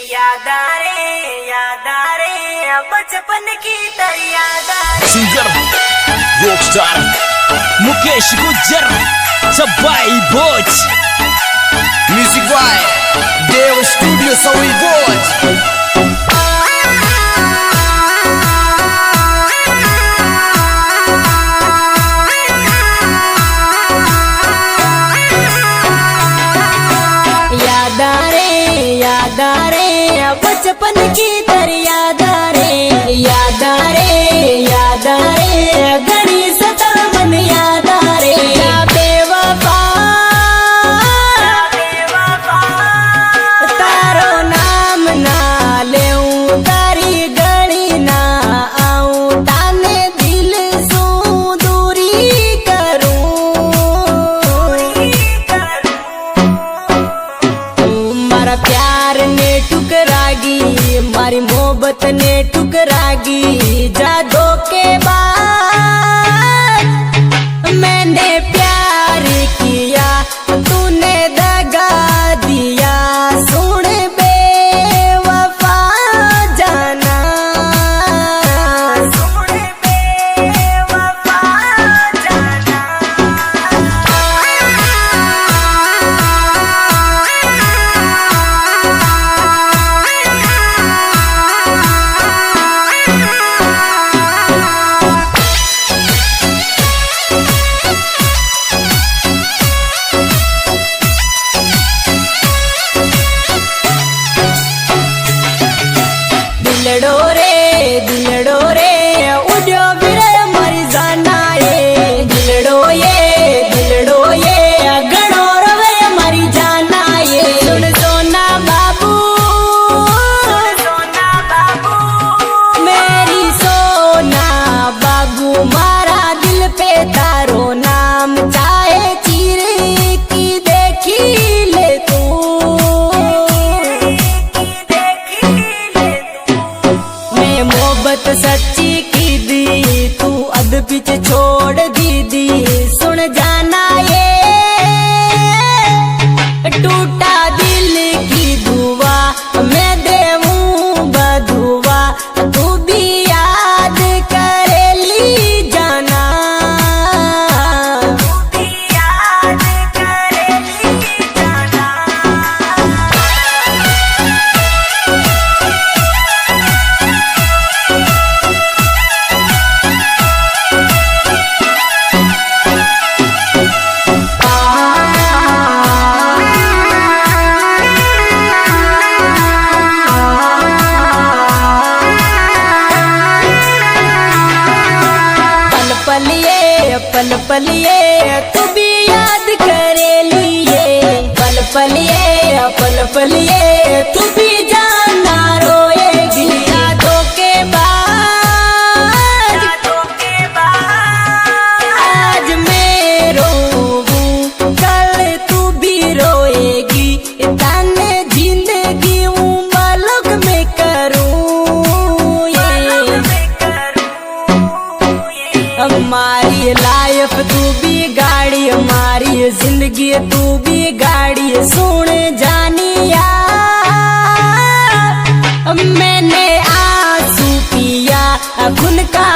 याद आ रे बचपन की याद आ रे। सिंगर रॉकस्टार मुकेश गुज्जर सबाई बोझ म्यूजिक बाय देव स्टूडियो सवाई बोझ। याद आ रे बचपन की याद आ रे घड़ी सता मन याद आ रे। बेवफा तारो नाम ना लेऊं तारी गणी ना आऊं ताने दिल सू दूरी करूं। मारा प्यार ने ठुकरागी मारी मोहब्बत ने ठुकरागी जादू के बाद मैंने प्यार किया तूने दगा दिया। सुन बेवफा जाना सुन बेवफा जाना। दिलड़ो रे उड़ो बिरे मरी जाना ये दिलड़ो ये गणो रवे मरी जाना ये। सुन सोना बाबू मेरी सोना बाबू मारा दिल पे तारो नाम चाहे चीर की देखी ले तू। मोहब्बत सच्ची की दी तू अध पीछे छोड़ दी। सुन जाना ये टूटा दिल की दुआ मैं देऊं बधुआ तू भी याद कर ली जाना। तू भी याद कर ली जाना। पल पलिए तू भी याद करे लिए पल पलिए तू भी जाना रोएगी। यादों के बाद आज मैं रोऊं कल तू भी रोएगी। ताने जिंदगी मालूक में करूं हमारी लाइफ तू भी गाड़ी हमारी जिंदगी तू भी गाड़ी। सुन जानिया मैंने आंसू पिया खून का